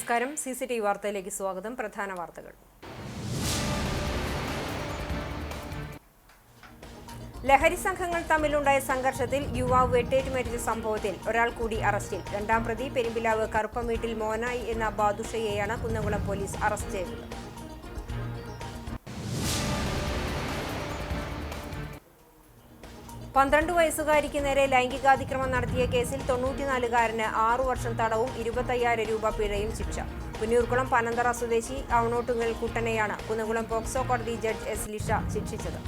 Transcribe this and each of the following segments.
നമസ്കാരം. CCTV വാർത്തയിലേക്ക് സ്വാഗതം. പ്രധാന വാർത്തകൾ. ലഹരി സംഘങ്ങൾ തമ്മിലുണ്ടായ സംഘർഷത്തിൽ യുവാവ് വെട്ടേറ്റ് മരിച്ച സംഭവത്തിൽ ഒരാൾ കൂടി അറസ്റ്റിൽ. രണ്ടാം പ്രതി പെരുമ്പിലാവ് കറുപ്പംവീട്ടിൽ മോനായി എന്ന ബാദുഷയെയാണ് കുന്നംകുളം പോലീസ് അറസ്റ്റ് ചെയ്തത്. പന്ത്രണ്ട് വയസ്സുകാരിക്ക് നേരെ ലൈംഗികാതിക്രമം നടത്തിയ കേസിൽ 94-കാരന് 6 വർഷം തടവും 25,000 രൂപ പിഴയും ശിക്ഷ. പുന്നൂർക്കുളം പനന്തറ സ്വദേശി അവണോട്ടുങ്ങൽ കുട്ടനെയാണ് കുന്നംകുളം പോക്സോ കോടതി ജഡ്ജ് S. ലിഷ ശിക്ഷിച്ചത്.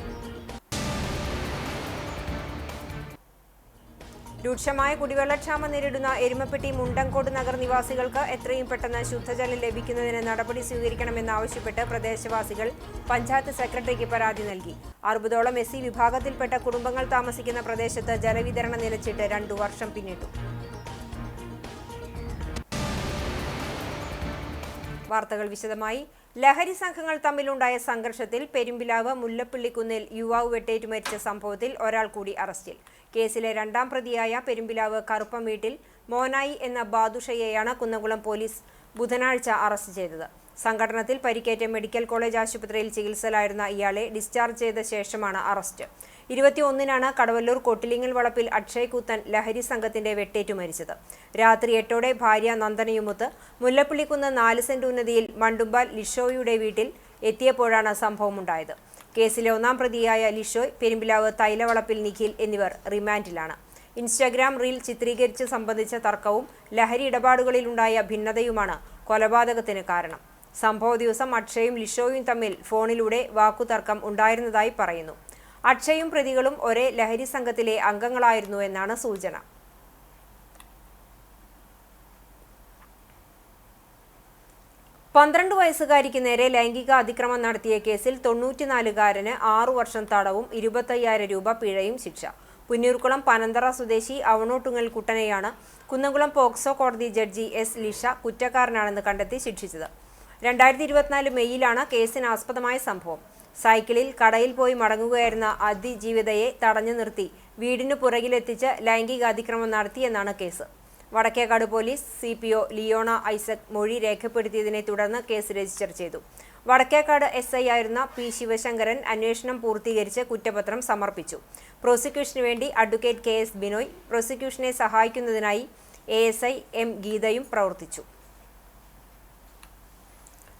രൂക്ഷമായ കുടിവെള്ളക്ഷാമം നേരിടുന്ന എരുമപ്പെട്ടി മുണ്ടങ്കോട് നഗർ നിവാസികൾക്ക് എത്രയും പെട്ടെന്ന് ശുദ്ധജലം ലഭിക്കുന്നതിന് നടപടി സ്വീകരിക്കണമെന്നാവശ്യപ്പെട്ട് പ്രദേശവാസികൾ പഞ്ചായത്ത് സെക്രട്ടറിക്ക് പരാതി നൽകി. 60ഓളം SC വിഭാഗത്തിൽപ്പെട്ട കുടുംബങ്ങൾ താമസിക്കുന്ന പ്രദേശത്ത് ജലവിതരണം നിലച്ചിട്ട് 2 വർഷം പിന്നിട്ടു. വാർത്തകൾ വിശദമായി. ലഹരി സംഘങ്ങൾ തമ്മിലുണ്ടായ സംഘർഷത്തിൽ പെരുമ്പിലാവ് മുല്ലപ്പള്ളിക്കുന്നിൽ യുവാവ് വെട്ടേറ്റ് മരിച്ച സംഭവത്തിൽ ഒരാൾ കൂടി അറസ്റ്റിൽ. കേസിലെ രണ്ടാം പ്രതിയായ പെരുമ്പിലാവ് കറുപ്പം വീട്ടിൽ മോനായി എന്ന ബാദുഷയെയാണ് കുന്നംകുളം പോലീസ് ബുധനാഴ്ച അറസ്റ്റ് ചെയ്തത്. സംഘടനത്തിൽ പരിക്കേറ്റ മെഡിക്കൽ കോളേജ് ആശുപത്രിയിൽ ചികിത്സയിലായിരുന്ന ഇയാളെ ഡിസ്ചാർജ് ചെയ്ത ശേഷമാണ് അറസ്റ്റ്. 21-നാണ് കടവല്ലൂർ കൊട്ടിലിങ്ങൽ വളപ്പിൽ അക്ഷയ് കൂത്തൻ ലഹരി സംഘത്തിന്റെ വെട്ടേറ്റു മരിച്ചത്. രാത്രി 8ഓടെ ഭാര്യ നന്ദനയുമൊത്ത് മുല്ലപ്പള്ളിക്കുന്ന് 4 സെന്റ് ഉന്നതിയിൽ മണ്ടുമ്പാൽ ലിഷോയുടെ വീട്ടിൽ എത്തിയപ്പോഴാണ് സംഭവമുണ്ടായത്. കേസിലെ 1-ാം പ്രതിയായ ലിഷോയ്, പെരുമ്പിലാവ് തൈലവളപ്പിൽ നിഖിൽ എന്നിവർ റിമാൻഡിലാണ്. ഇൻസ്റ്റാഗ്രാം റീൽ ചിത്രീകരിച്ച് സംബന്ധിച്ച തർക്കവും ലഹരി ഇടപാടുകളിലുണ്ടായ ഭിന്നതയുമാണ് കൊലപാതകത്തിന് കാരണം. സംഭവ ദിവസം അക്ഷയും ലിഷോയും തമ്മിൽ ഫോണിലൂടെ വാക്കുതർക്കം ഉണ്ടായിരുന്നതായി പറയുന്നു. അക്ഷയും പ്രതികളും ഒരേ ലഹരി സംഘത്തിലെ അംഗങ്ങളായിരുന്നു എന്നാണ് സൂചന. പന്ത്രണ്ട് വയസ്സുകാരിക്ക് നേരെ ലൈംഗിക അതിക്രമം നടത്തിയ കേസിൽ 94-കാരന് 6 വർഷം തടവും 25,000 രൂപ പിഴയും ശിക്ഷ. പുന്നൂർക്കുളം പനന്തറ സ്വദേശി അവണോട്ടുങ്ങൽ കുട്ടനെയാണ് കുന്നംകുളം പോക്സോ കോടതി ജഡ്ജി S. ലിഷ കുറ്റക്കാരനാണെന്ന് കണ്ടെത്തി ശിക്ഷിച്ചത്. 2024 മെയ്യിലാണ് കേസിനാസ്പദമായ സംഭവം. സൈക്കിളിൽ കടയിൽ പോയി മടങ്ങുകയായിരുന്ന അതിജീവിതയെ തടഞ്ഞു നിർത്തി വീടിനു പുറകിലെത്തിച്ച് ലൈംഗിക അതിക്രമം നടത്തിയെന്നാണ് case. Vadakkekad police CPO Leona Isaac മൊഴി രേഖപ്പെടുത്തിയതിനെ തുടർന്ന് കേസ് രജിസ്റ്റർ ചെയ്തു. വടക്കേക്കാട് SI ആയിരുന്ന P. ശിവശങ്കരൻ അന്വേഷണം പൂർത്തീകരിച്ച് കുറ്റപത്രം സമർപ്പിച്ചു. പ്രോസിക്യൂഷനു വേണ്ടി അഡ്വക്കേറ്റ് KS. ബിനോയ്, പ്രോസിക്യൂഷനെ സഹായിക്കുന്നതിനായി ASI M. ഗീതയും പ്രവർത്തിച്ചു.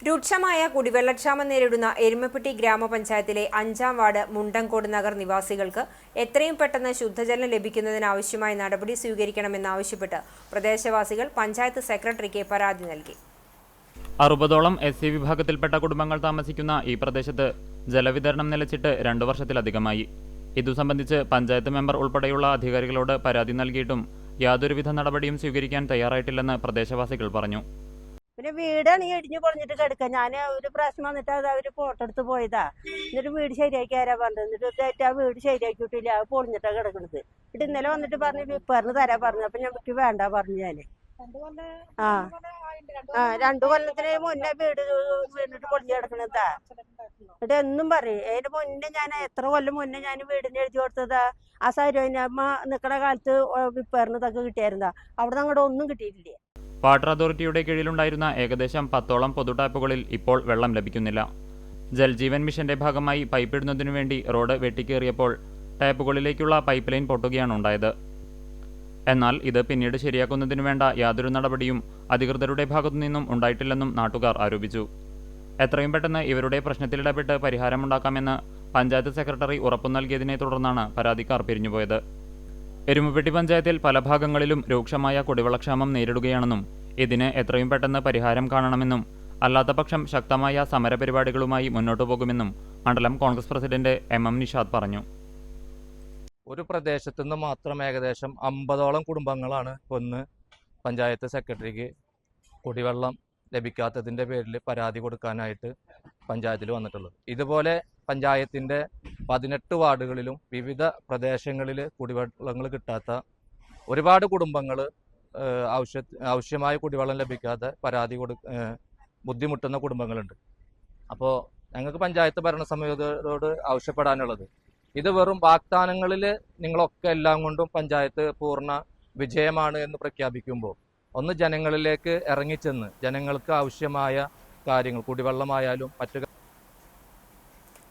രൂക്ഷമായ കുടിവെള്ളക്ഷാമം നേരിടുന്ന എരുമപ്പെട്ടി ഗ്രാമപഞ്ചായത്തിലെ 5-ാം വാർഡ് മുണ്ടങ്കോട് നഗർ നിവാസികൾക്ക് എത്രയും പെട്ടെന്ന് ശുദ്ധജലം ലഭിക്കുന്നതിനാവശ്യമായ നടപടി സ്വീകരിക്കണമെന്നാവശ്യപ്പെട്ട് പ്രദേശവാസികൾ പഞ്ചായത്ത് സെക്രട്ടറിക്ക് പരാതി നൽകി. 60ഓളം SC വിഭാഗത്തിൽപ്പെട്ട കുടുംബങ്ങൾ താമസിക്കുന്ന ഈ പ്രദേശത്ത് ജലവിതരണം നിലച്ചിട്ട് 2 വർഷത്തിലധികമായി. ഇതു സംബന്ധിച്ച് പഞ്ചായത്ത് മെമ്പർ ഉൾപ്പെടെയുള്ള അധികാരികളോട് പരാതി നൽകിയിട്ടും യാതൊരുവിധ നടപടിയും സ്വീകരിക്കാൻ തയ്യാറായിട്ടില്ലെന്ന് പ്രദേശവാസികൾ പറഞ്ഞു. പിന്നെ വീടാണ് ഈ ഇടിഞ്ഞു പൊളിഞ്ഞിട്ട് കിടക്കുക. ഞാൻ ഒരു പ്രാവശ്യം വന്നിട്ട് അത് അവര് ഫോട്ടോ എടുത്ത് പോയതാ. എന്നിട്ട് വീട് ശരിയാക്കി ആരാ പറഞ്ഞത്. എന്നിട്ട് ആ വീട് ശരിയാക്കിയിട്ടില്ല, അത് പൊളിഞ്ഞിട്ടാ കിടക്കുന്നത്. എന്നിട്ട് ഇന്നലെ വന്നിട്ട് പറഞ്ഞു വിപ്പറിന് തരാ പറഞ്ഞു. അപ്പൊ ഞമ്മക്ക് വേണ്ട പറഞ്ഞു ഞാന്. 2 കൊല്ലത്തിന് മുന്നേ വീണിട്ട് പൊളിഞ്ഞു കിടക്കണതാ. എന്നിട്ട് എന്നും പറയും അതിന് മുന്നേ ഞാൻ എത്ര കൊല്ലം മുന്നേ ഞാൻ വീടിന് എഴുതി കൊടുത്തതാ. ആ സൈരമ്മ നിക്കണ കാലത്ത് വിപ്പറിന് ഇതൊക്കെ കിട്ടിയായിരുന്നാ. അവിടെ അങ്ങോട്ട് ഒന്നും കിട്ടിയിട്ടില്ല. വാട്ടർ അതോറിറ്റിയുടെ കീഴിലുണ്ടായിരുന്ന ഏകദേശം 10ഓളം പൊതു ടാപ്പുകളിൽ ഇപ്പോൾ വെള്ളം ലഭിക്കുന്നില്ല. ജൽജീവൻ മിഷന്റെ ഭാഗമായി പൈപ്പ് ഇടുന്നതിനു വേണ്ടി റോഡ് വെട്ടിക്കേറിയപ്പോൾ ടാപ്പുകളിലേക്കുള്ള പൈപ്പ് ലൈൻ പൊട്ടുകയാണ് ഉണ്ടായത്. എന്നാൽ ഇത് പിന്നീട് ശരിയാക്കുന്നതിനു വേണ്ട യാതൊരു നടപടിയും അധികൃതരുടെ ഭാഗത്തുനിന്നും ഉണ്ടായിട്ടില്ലെന്നും നാട്ടുകാർ ആരോപിച്ചു. എത്രയും പെട്ടെന്ന് ഇവരുടെ പ്രശ്നത്തിലിടപെട്ട് പരിഹാരമുണ്ടാക്കാമെന്ന് പഞ്ചായത്ത് സെക്രട്ടറി ഉറപ്പു നൽകിയതിനെ തുടർന്നാണ് പരാതിക്കാർ പിരിഞ്ഞുപോയത്. എരുമപ്പെട്ടി പഞ്ചായത്തിൽ പല ഭാഗങ്ങളിലും രൂക്ഷമായ കുടിവെള്ളക്ഷാമം നേരിടുകയാണെന്നും ഇതിന് എത്രയും പെട്ടെന്ന് പരിഹാരം കാണണമെന്നും അല്ലാത്തപക്ഷം ശക്തമായ സമരപരിപാടികളുമായി മുന്നോട്ടു പോകുമെന്നും മണ്ഡലം കോൺഗ്രസ് പ്രസിഡന്റ് MM. നിഷാദ് പറഞ്ഞു. ഒരു പ്രദേശത്തു നിന്ന് മാത്രം ഏകദേശം 50ഓളം കുടുംബങ്ങളാണ് ഒന്ന് പഞ്ചായത്ത് സെക്രട്ടറിക്ക് കുടിവെള്ളം ലഭിക്കാത്തതിൻ്റെ പേരിൽ പരാതി കൊടുക്കാനായിട്ട് പഞ്ചായത്തിൽ വന്നിട്ടുള്ളത്. ഇതുപോലെ പഞ്ചായത്തിൻ്റെ 18 വാർഡുകളിലും വിവിധ പ്രദേശങ്ങളിൽ കുടിവെള്ളങ്ങൾ കിട്ടാത്ത ഒരുപാട് കുടുംബങ്ങൾ ആവശ്യമായ കുടിവെള്ളം ലഭിക്കാതെ ബുദ്ധിമുട്ടുന്ന കുടുംബങ്ങളുണ്ട്. അപ്പോൾ ഞങ്ങൾക്ക് പഞ്ചായത്ത് ഭരണസമിതിയോട് ആവശ്യപ്പെടാനുള്ളത്, ഇത് വെറും വാഗ്ദാനങ്ങളിൽ നിങ്ങളൊക്കെ എല്ലാം കൊണ്ടും പഞ്ചായത്ത് പൂർണ്ണ വിജയമാണ് എന്ന് പ്രഖ്യാപിക്കുമ്പോൾ ഒന്ന് ജനങ്ങളിലേക്ക് ഇറങ്ങിച്ചെന്ന് ജനങ്ങൾക്ക് ആവശ്യമായ കാര്യങ്ങൾ, കുടിവെള്ളമായാലും മറ്റു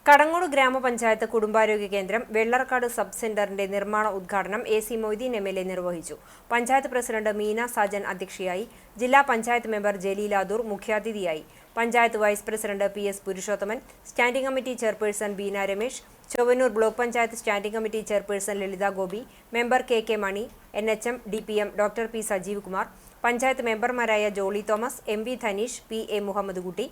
കടങ്ങോട് ഗ്രാമപഞ്ചായത്ത് കുടുംബാരോഗ്യ കേന്ദ്രം വെള്ളർക്കാട് സബ് സെന്ററിന്റെ നിർമ്മാണ ഉദ്ഘാടനം AC മൊയ്തീൻ MLA നിർവഹിച്ചു. പഞ്ചായത്ത് പ്രസിഡന്റ് മീന സാജൻ അധ്യക്ഷയായി. ജില്ലാ പഞ്ചായത്ത് മെമ്പർ ജലീലാദൂർ മുഖ്യാതിഥിയായി. Panchayat vice president PS Purushothaman, standing committee chairperson Beena Ramesh, Chowannur block panchayat standing committee chairperson Lalitha Gopi, member KK Mani, NHM DPM doctor P Sajeev Kumar, panchayat മെമ്പർമാരായ Jolly Thomas, MV Dhaneesh, PA Muhammad Kutty,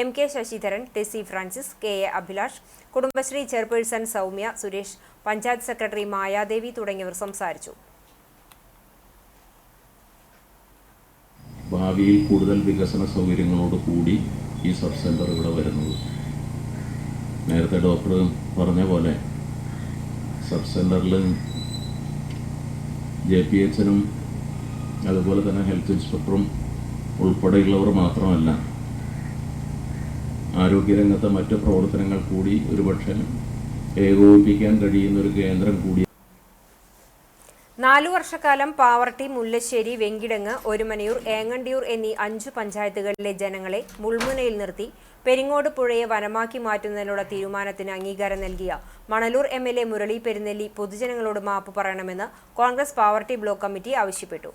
MK Sasidharan, Tessy Francis, KA Abhilash, Kudumbashree chairperson Soumya Suresh, panchayat secretary Mayadevi തുടങ്ങിയവർ സംസാരിച്ചു. ഭാവിയിൽ കൂടുതൽ വികസന സൗകര്യങ്ങളോട് കൂടി ഈ സബ് സെൻ്റർ ഇവിടെ വരുന്നത്. നേരത്തെ ഡോക്ടർ പറഞ്ഞ പോലെ സബ് സെൻ്ററിൽ JPHനും അതുപോലെ തന്നെ ഹെൽത്ത് ഇൻസ്പെക്ടറും ഉൾപ്പെടെയുള്ളവർ മാത്രമല്ല, ആരോഗ്യരംഗത്തെ മറ്റ് പ്രവർത്തനങ്ങൾ കൂടി ഒരുപക്ഷെ ഏകോപിപ്പിക്കാൻ കഴിയുന്നൊരു കേന്ദ്രം കൂടി. 4 വർഷക്കാലം പാവർട്ടി, മുല്ലശ്ശേരി, വെങ്കിടങ്ങ്, ഒരുമനയൂർ, ഏങ്ങണ്ടിയൂർ എന്നീ 5 പഞ്ചായത്തുകളിലെ ജനങ്ങളെ മുൾമുനയിൽ നിർത്തി പെരിങ്ങോട് പുഴയെ വനമാക്കി മാറ്റുന്നതിനുള്ള തീരുമാനത്തിന് അംഗീകാരം നൽകിയ മണലൂർ MLA മുരളി പെരുന്നെല്ലി പൊതുജനങ്ങളോട് മാപ്പ് പറയണമെന്ന് കോൺഗ്രസ് പാവർട്ടി ബ്ലോക്ക് കമ്മിറ്റി ആവശ്യപ്പെട്ടു.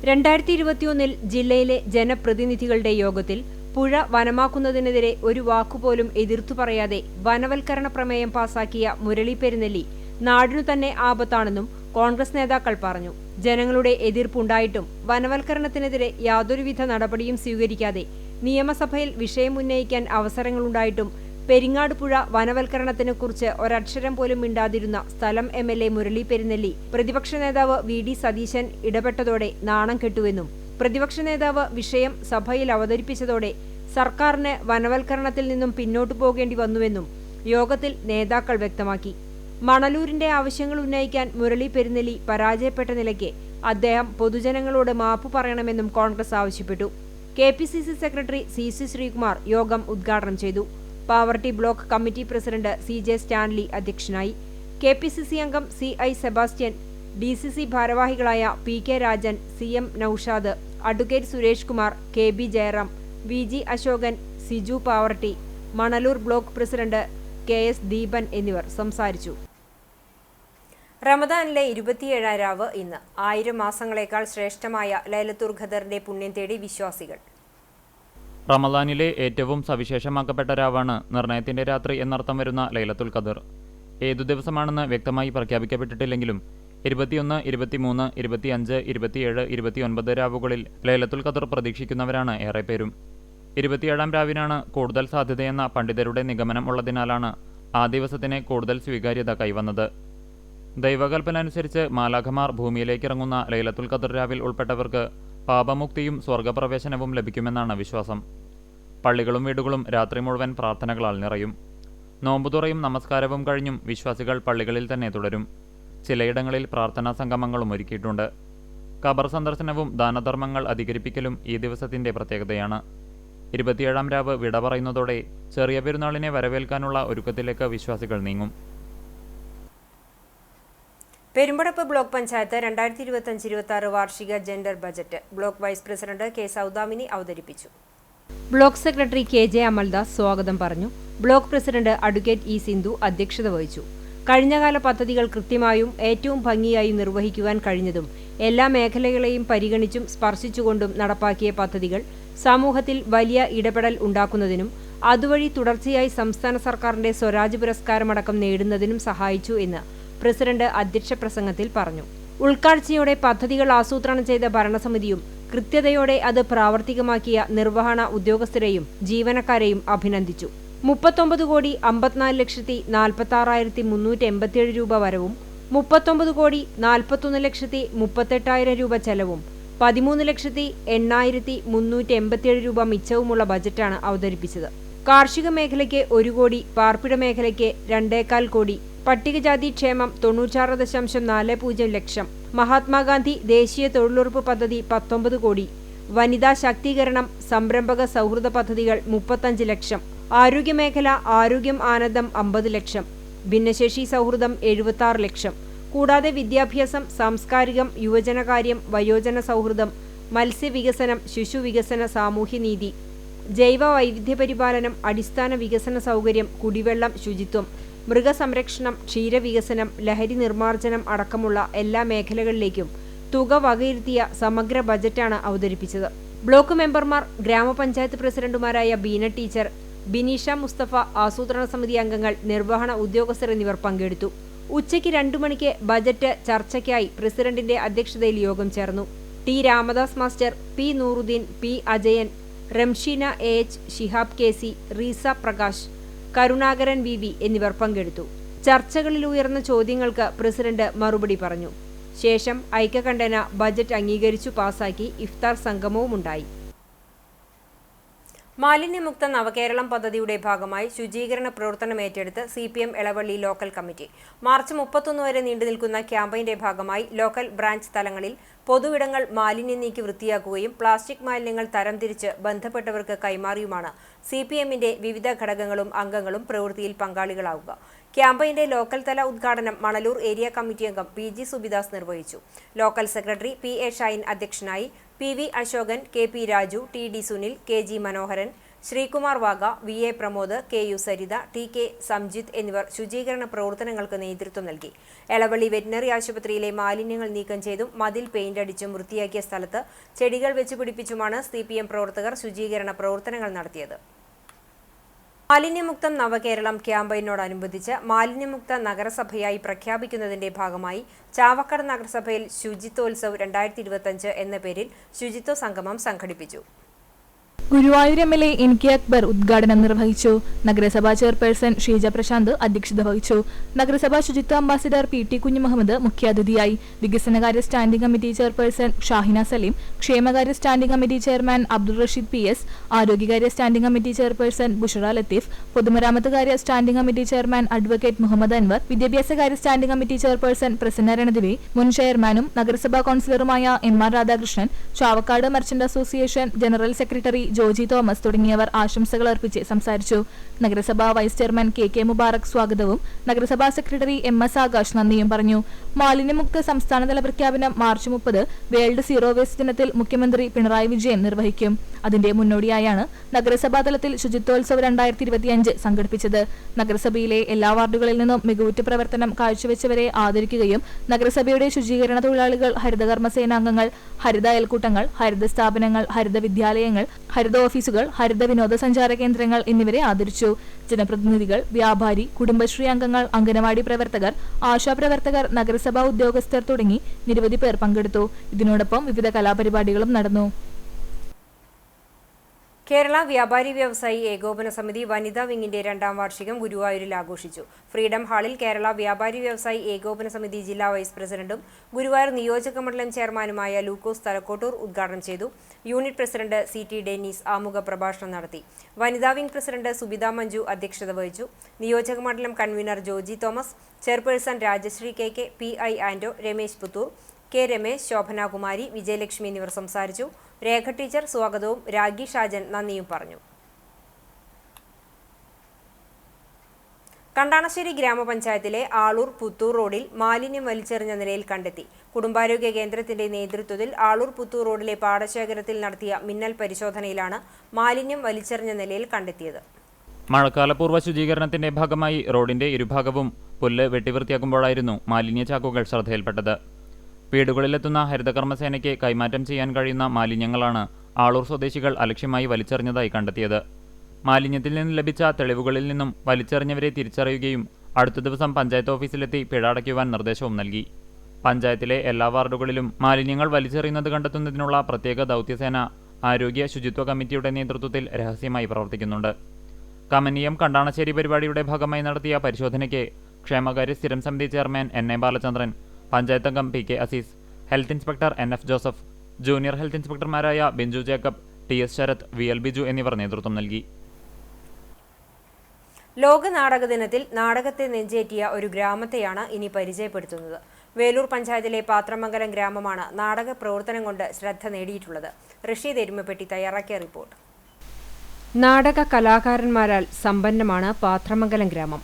2021 ജില്ലയിലെ ജനപ്രതിനിധികളുടെ യോഗത്തിൽ പുഴ വനമാക്കുന്നതിനെതിരെ ഒരു വാക്കുപോലും എതിർത്തു പറയാതെ വനവൽക്കരണ പ്രമേയം പാസാക്കിയ മുരളി പെരുന്നെല്ലി നാടിനു തന്നെ ആപത്താണെന്നും കോൺഗ്രസ് നേതാക്കൾ പറഞ്ഞു. ജനങ്ങളുടെ എതിർപ്പുണ്ടായിട്ടും വനവൽക്കരണത്തിനെതിരെ യാതൊരുവിധ നടപടിയും സ്വീകരിക്കാതെ നിയമസഭയിൽ വിഷയം ഉന്നയിക്കാൻ അവസരങ്ങളുണ്ടായിട്ടും പെരിങ്ങാട് പുഴ വനവൽക്കരണത്തിനെക്കുറിച്ച് ഒരക്ഷരം പോലും മിണ്ടാതിരുന്ന സ്ഥലം MLA മുരളി പെരുന്നെല്ലി പ്രതിപക്ഷ നേതാവ് VD സതീശൻ ഇടപെട്ടതോടെ നാണം കെട്ടുവെന്നും പ്രതിപക്ഷ നേതാവ് വിഷയം സഭയിൽ അവതരിപ്പിച്ചതോടെ സർക്കാരിന് വനവൽക്കരണത്തിൽ നിന്നും പിന്നോട്ടു പോകേണ്ടി വന്നുവെന്നും യോഗത്തിൽ നേതാക്കൾ വ്യക്തമാക്കി. മണലൂരിന്റെ ആവശ്യങ്ങൾ ഉന്നയിക്കാൻ മുരളി പെരുന്നെല്ലി പരാജയപ്പെട്ട നിലയ്ക്ക് അദ്ദേഹം പൊതുജനങ്ങളോട് മാപ്പു പറയണമെന്നും കോൺഗ്രസ് ആവശ്യപ്പെട്ടു. KPCC സെക്രട്ടറി CC ശ്രീകുമാർ യോഗം ഉദ്ഘാടനം ചെയ്തു. Pavaratty block committee president CJ Stanley അധ്യക്ഷനായി. KPCC അംഗം CI സെബാസ്റ്റ്യൻ, DCC ഭാരവാഹികളായ PK Rajan, CM Naushad, advocate Suresh Kumar, KB Jayaram, VG Ashokan, Siju Pavaratty, Manalur block president KS Deepan എന്നിവർ സംസാരിച്ചു. റമദാനിലെ 27ാം രാവ് ഇന്ന് 1000 മാസങ്ങളെക്കാൾ ശ്രേഷ്ഠമായ ലൈലത്തുൽ ഖദറിന്റെ പുണ്യം തേടി വിശ്വാസികൾ. റമദാനിലെ ഏറ്റവും സവിശേഷമാക്കപ്പെട്ട രാവാണ് നിർണയത്തിന്റെ രാത്രി എന്നർത്ഥം വരുന്ന ലൈലത്തുൽ ഖദർ. ഏതു ദിവസമാണെന്ന് വ്യക്തമായി പ്രഖ്യാപിക്കപ്പെട്ടിട്ടില്ലെങ്കിലും 21, 23, 25, 27, 29 രാവുകളിൽ ലൈലത്തുൽ ഖദർ പ്രതീക്ഷിക്കുന്നവരാണ് ഏറെ പേരും. 27ാം രാവിനാണ് കൂടുതൽ സാധ്യതയെന്ന പണ്ഡിതരുടെ നിഗമനം ഉള്ളതിനാലാണ് ആ ദിവസത്തിന് കൂടുതൽ സ്വീകാര്യത കൈവന്നത്. ദൈവകൽപ്പന അനുസരിച്ച് മാലാഖമാർ ഭൂമിയിലേക്കിറങ്ങുന്ന ലൈലത്തുൽ ഖദർ രാവിൽ ഉൾപ്പെട്ടവർക്ക് പാപമുക്തിയും സ്വർഗപ്രവേശനവും ലഭിക്കുമെന്നാണ് വിശ്വാസം. പള്ളികളും വീടുകളും രാത്രി മുഴുവൻ പ്രാർത്ഥനകളാൽ നിറയും. നോമ്പുതുറയും നമസ്കാരവും കഴിഞ്ഞും വിശ്വാസികൾ പള്ളികളിൽ തന്നെ തുടരും. ചിലയിടങ്ങളിൽ പ്രാർത്ഥനാ സംഗമങ്ങളും ഒരുക്കിയിട്ടുണ്ട്. ഖബർ സന്ദർശനവും ദാനധർമ്മങ്ങൾ അധികരിപ്പിക്കലും ഈ ദിവസത്തിന്റെ പ്രത്യേകതയാണ്. 27ാം രാവ് വിട പറയുന്നതോടെ ചെറിയ പെരുന്നാളിനെ വരവേൽക്കാനുള്ള ഒരുക്കത്തിലേക്ക് വിശ്വാസികൾ നീങ്ങും. പെരുമ്പടപ്പ് ബ്ലോക്ക് പഞ്ചായത്ത് 2025-26 വാർഷിക gender budget block vice president K Soudamini അവതരിപ്പിച്ചു. ബ്ലോക്ക് സെക്രട്ടറി KJ അമൽദാസ് സ്വാഗതം പറഞ്ഞു. Block president advocate E Sindhu അധ്യക്ഷത വഹിച്ചു. കഴിഞ്ഞകാല പദ്ധതികൾ കൃത്യമായും ഏറ്റവും ഭംഗിയായും നിർവഹിക്കുവാൻ കഴിഞ്ഞതും എല്ലാ മേഖലകളെയും പരിഗണിച്ചും സ്പർശിച്ചുകൊണ്ടും നടപ്പാക്കിയ പദ്ധതികൾ സമൂഹത്തിൽ വലിയ ഇടപെടൽ ഉണ്ടാക്കുന്നതിനും അതുവഴി തുടർച്ചയായി സംസ്ഥാന സർക്കാരിന്റെ സ്വരാജ് പുരസ്കാരമടക്കം നേടുന്നതിനും സഹായിച്ചു എന്ന് പ്രസിഡന്റ് അധ്യക്ഷ പ്രസംഗത്തിൽ പറഞ്ഞു. ഉൾക്കാഴ്ചയോടെ പദ്ധതികൾ ആസൂത്രണം ചെയ്ത ഭരണസമിതിയും കൃത്യതയോടെ അത് പ്രാവർത്തികമാക്കിയ നിർവഹണ ഉദ്യോഗസ്ഥരെയും ജീവനക്കാരെയും അഭിനന്ദിച്ചു. 39,54,46,387 രൂപ വരവും 39,41,38,000 രൂപ ചെലവും 13,08,387 രൂപ മിച്ചവുമുള്ള ബജറ്റാണ് അവതരിപ്പിച്ചത്. കാർഷിക മേഖലയ്ക്ക് 1 കോടി, പാർപ്പിട മേഖലയ്ക്ക് 2.25 കോടി, പട്ടികജാതി ക്ഷേമം 96.40 ലക്ഷം, മഹാത്മാഗാന്ധി ദേശീയ തൊഴിലുറപ്പ് പദ്ധതി 19 കോടി, വനിതാ ശാക്തീകരണം, സംരംഭക സൗഹൃദ പദ്ധതികൾ 35 ലക്ഷം, ആരോഗ്യമേഖല ആരോഗ്യം ആനന്ദം 50 ലക്ഷം, ഭിന്നശേഷി സൗഹൃദം 76 ലക്ഷം, കൂടാതെ വിദ്യാഭ്യാസം, സാംസ്കാരികം, യുവജനകാര്യം, വയോജന സൗഹൃദം, മത്സ്യവികസനം, ശിശുവികസന, സാമൂഹ്യനീതി, ജൈവ വൈവിധ്യപരിപാലനം, അടിസ്ഥാന വികസന സൗകര്യം, കുടിവെള്ളം, ശുചിത്വം, മൃഗസംരക്ഷണം, ക്ഷീരവികസനം, ലഹരി നിർമ്മാർജ്ജനം അടക്കമുള്ള എല്ലാ മേഖലകളിലേക്കും തുക വകയിരുത്തിയ സമഗ്ര ബജറ്റാണ് അവതരിപ്പിച്ചത്. ബ്ലോക്ക് മെമ്പർമാർ, ഗ്രാമപഞ്ചായത്ത് പ്രസിഡന്റുമാരായ ബീന ടീച്ചർ, ബിനീഷ മുസ്തഫ, ആസൂത്രണ സമിതി അംഗങ്ങൾ, നിർവഹണ ഉദ്യോഗസ്ഥർ എന്നിവർ പങ്കെടുത്തു. ഉച്ചയ്ക്ക് 2 മണിക്ക് ബജറ്റ് ചർച്ചയ്ക്കായി പ്രസിഡന്റിന്റെ അധ്യക്ഷതയിൽ യോഗം ചേർന്നു. T Ramadas master, P Nooruddin, P Ajayan, Ramsheena H, Shihab K C, Reesa Prakash, Karunakaran V എന്നിവർ പങ്കെടുത്തു. ചർച്ചകളിൽ ഉയർന്ന ചോദ്യങ്ങൾക്ക് പ്രസിഡന്റ് മറുപടി പറഞ്ഞു. ശേഷം ഐക്യകണ്ഠേന ബജറ്റ് അംഗീകരിച്ചു പാസാക്കി ഇഫ്താർ സംഗമവുമുണ്ടായി. മാലിന്യമുക്ത നവകേരളം പദ്ധതിയുടെ ഭാഗമായി ശുചീകരണ പ്രവർത്തനം ഏറ്റെടുത്ത് CPM Elavally local committee. March 31 വരെ നീണ്ടുനിൽക്കുന്ന ക്യാമ്പയിന്റെ ഭാഗമായി ലോക്കൽ ബ്രാഞ്ച് തലങ്ങളിൽ പൊതുവിടങ്ങൾ മാലിന്യം നീക്കി വൃത്തിയാക്കുകയും പ്ലാസ്റ്റിക് മാലിന്യങ്ങൾ തരംതിരിച്ച് ബന്ധപ്പെട്ടവർക്ക് കൈമാറിയുമാണ് CPMന്റെ വിവിധ ഘടകങ്ങളും അംഗങ്ങളും പ്രവൃത്തിയിൽ പങ്കാളികളാവുക. ക്യാമ്പയിന്റെ ലോക്കൽ തല ഉദ്ഘാടനം മണലൂർ ഏരിയ കമ്മിറ്റി അംഗം PG സുബിദാസ് നിർവഹിച്ചു. ലോക്കൽ സെക്രട്ടറി PA ഷൈൻ അധ്യക്ഷനായി. PV Ashokan, KP Raju, TD Sunil, KG മനോഹരൻ, Sreekumar Wagah, VA Pramod, KU Saritha, TK Samjith എന്നിവർ ശുചീകരണ പ്രവർത്തനങ്ങൾക്ക് നേതൃത്വം നൽകി. എളവള്ളി വെറ്റിനറി ആശുപത്രിയിലെ മാലിന്യങ്ങൾ നീക്കം ചെയ്തും മതിൽ പെയിന്റ് അടിച്ചും വൃത്തിയാക്കിയ സ്ഥലത്ത് ചെടികൾ വെച്ചുപിടിപ്പിച്ചുമാണ് CPM പ്രവർത്തകർ ശുചീകരണ പ്രവർത്തനങ്ങൾ നടത്തിയത്. മാലിന്യമുക്തം നവകേരളം ക്യാമ്പയിനോടനുബന്ധിച്ച് മാലിന്യമുക്ത നഗരസഭയായി പ്രഖ്യാപിക്കുന്നതിന്റെ ഭാഗമായി ചാവക്കാട് നഗരസഭയിൽ ശുചിത്വോത്സവ് 2025 എന്ന പേരിൽ ശുചിത്വ സംഗമം സംഘടിപ്പിച്ചു. ഗുരുവായൂർ MLA NK അക്ബർ ഉദ്ഘാടനം നിർവഹിച്ചു. നഗരസഭാ ചെയർപേഴ്സൺ ഷീജ പ്രശാന്ത് അധ്യക്ഷത വഹിച്ചു. നഗരസഭാ ശുചിത്വ അംബാസിഡർ PT കുഞ്ഞു മുഹമ്മദ് മുഖ്യാതിഥിയായി. വികസനകാര്യ standing committee chairperson Shahina Saleem, ക്ഷേമകാര്യ standing committee chairman Abdul Rasheed PS, ആരോഗ്യകാര്യ standing committee chairperson Bushra Latheef, പൊതുമരാമത്തുകാര്യ standing committee chairman advocate Muhammad Anwar, വിദ്യാഭ്യാസകാര്യ standing committee chairperson Prasanna Ranadivi, മുൻ ചെയർമാനും നഗരസഭാ കൗൺസിലറുമായ MR Radhakrishnan, Chavakkad merchant association general secretary Joji Thomas തുടങ്ങിയവർ ആശംസകൾ അർപ്പിച്ച് സംസാരിച്ചു. നഗരസഭാ വൈസ് ചെയർമാൻ KK മുബാറക് സ്വാഗതവും നഗരസഭാ സെക്രട്ടറി MS ആകാശ് നന്ദിയും പറഞ്ഞു. മാലിന്യമുക്ത സംസ്ഥാനതല പ്രഖ്യാപനം മാർച്ച് 30 വേൾഡ് സീറോ വേസ്റ്റ് ദിനത്തിൽ മുഖ്യമന്ത്രി പിണറായി വിജയൻ നിർവഹിക്കും. അതിന്റെ മുന്നോടിയായാണ് നഗരസഭാ തലത്തിൽ ശുചിത്വോത്സവ് 2025 സംഘടിപ്പിച്ചത്. നഗരസഭയിലെ എല്ലാ വാർഡുകളിൽ നിന്നും മികവുറ്റ പ്രവർത്തനം കാഴ്ചവെച്ചവരെ ആദരിക്കുകയും നഗരസഭയുടെ ശുചീകരണ തൊഴിലാളികൾ, ഹരിതകർമ്മസേനാംഗങ്ങൾ, ഹരിത അയൽക്കൂട്ടങ്ങൾ, ഹരിത സ്ഥാപനങ്ങൾ, ഹരിത വിദ്യാലയങ്ങൾ, ഹരിത ഓഫീസുകൾ, ഹരിത വിനോദസഞ്ചാര കേന്ദ്രങ്ങൾ എന്നിവരെ ആദരിച്ചു. ജനപ്രതിനിധികൾ, വ്യാപാരി, കുടുംബശ്രീ അംഗങ്ങൾ, അംഗനവാടി പ്രവർത്തകർ, ആശാപ്രവർത്തകർ, നഗരസഭാ ഉദ്യോഗസ്ഥർ തുടങ്ങി നിരവധി പേർ പങ്കെടുത്തു. ഇതിനോടൊപ്പം വിവിധ കലാപരിപാടികളും നടന്നു. കേരള വ്യാപാരി വ്യവസായി ഏകോപന സമിതി വനിതാ വിങ്ങിന്റെ 2ാം വാർഷികം ഗുരുവായൂരിൽ ആഘോഷിച്ചു. ഫ്രീഡം ഹാളിൽ കേരള വ്യാപാരി വ്യവസായി ഏകോപന സമിതി ജില്ലാ വൈസ് പ്രസിഡന്റും ഗുരുവായൂർ നിയോജക മണ്ഡലം ചെയർമാനുമായ ലൂക്കോസ് തലക്കോട്ടൂർ ഉദ്ഘാടനം ചെയ്തു. യൂണിറ്റ് പ്രസിഡന്റ് CT ഡെന്നീസ് ആമുഖ പ്രഭാഷണം നടത്തി. വനിതാ വിംഗ് പ്രസിഡന്റ് സുബിത മഞ്ജു അധ്യക്ഷത വഹിച്ചു. നിയോജക മണ്ഡലം convener Joji Thomas, chairperson Rajasree KK, PI Ando, Ramesh Puthur, K Ramesh, Shobhanakumari, Vijayalakshmi എന്നിവർ സംസാരിച്ചു. രേഖ ടീച്ചർ സ്വാഗതവും രാഗി ഷാജൻ നന്ദിയും പറഞ്ഞു. കണ്ടാണശ്ശേരി ഗ്രാമപഞ്ചായത്തിലെ ആളൂർ പുത്തൂർ റോഡിൽ മാലിന്യം വലിച്ചെറിഞ്ഞ നിലയിൽ കണ്ടെത്തി. കുടുംബാരോഗ്യ കേന്ദ്രത്തിന്റെ നേതൃത്വത്തിൽ ആളൂർ പുത്തൂർ റോഡിലെ പാടശേഖരത്തിൽ നടത്തിയ മിന്നൽ പരിശോധനയിലാണ് മാലിന്യം വലിച്ചെറിഞ്ഞ നിലയിൽ കണ്ടെത്തിയത്. മഴക്കാലപൂർവ്വ ശുചീകരണത്തിന്റെ ഭാഗമായി റോഡിന്റെ ഇരുഭാഗവും പുല്ല് വെട്ടിവൃത്തിയാക്കുമ്പോഴായിരുന്നു മാലിന്യ ചാക്കുകൾ ശ്രദ്ധയിൽപ്പെട്ടത്. വീടുകളിലെത്തുന്ന ഹരിതകർമ്മസേനയ്ക്ക് കൈമാറ്റം ചെയ്യാൻ കഴിയുന്ന മാലിന്യങ്ങളാണ് ആളൂർ സ്വദേശികൾ അലക്ഷ്യമായി വലിച്ചെറിഞ്ഞതായി കണ്ടെത്തിയത്. മാലിന്യത്തിൽ നിന്ന് ലഭിച്ച തെളിവുകളിൽ നിന്നും വലിച്ചെറിഞ്ഞവരെ തിരിച്ചറിയുകയും അടുത്ത ദിവസം പഞ്ചായത്ത് ഓഫീസിലെത്തി പിഴ അടയ്ക്കുവാൻ നിർദ്ദേശവും നൽകി. പഞ്ചായത്തിലെ എല്ലാ വാർഡുകളിലും മാലിന്യങ്ങൾ വലിച്ചെറിയുന്നത് കണ്ടെത്തുന്നതിനുള്ള പ്രത്യേക ദൗത്യസേന ആരോഗ്യ ശുചിത്വ കമ്മിറ്റിയുടെ നേതൃത്വത്തിൽ രഹസ്യമായി പ്രവർത്തിക്കുന്നുണ്ട്. കമനീയം കണ്ടാണശ്ശേരി പരിപാടിയുടെ ഭാഗമായി നടത്തിയ പരിശോധനയ്ക്ക് ക്ഷേമകാര്യ സ്ഥിരം സമിതി ചെയർമാൻ NA ബാലചന്ദ്രൻ, പഞ്ചായത്ത് അംഗം PK Azeez, health inspector NF Joseph, junior health ഇൻസ്പെക്ടർമാരായ ബിഞ്ചു ജേക്കബ്, TS ശരത്, VL ബിജു എന്നിവർ നേതൃത്വം നൽകി. ലോക നാടക ദിനത്തിൽ നാടകത്തെ നെഞ്ചേറ്റിയ ഒരു ഗ്രാമത്തെയാണ് ഇനി പരിചയപ്പെടുത്തുന്നത്. വേലൂർ പഞ്ചായത്തിലെ പാത്രമംഗലം ഗ്രാമമാണ് നാടക പ്രവർത്തനം കൊണ്ട് ശ്രദ്ധ നേടിയിട്ടുള്ളത്. റഷീദ് എരുമപ്പെട്ടി തയ്യാറാക്കിയ റിപ്പോർട്ട്. നാടക കലാകാരന്മാരാൽ സമ്പന്നമാണ് പാത്രമംഗലം ഗ്രാമം.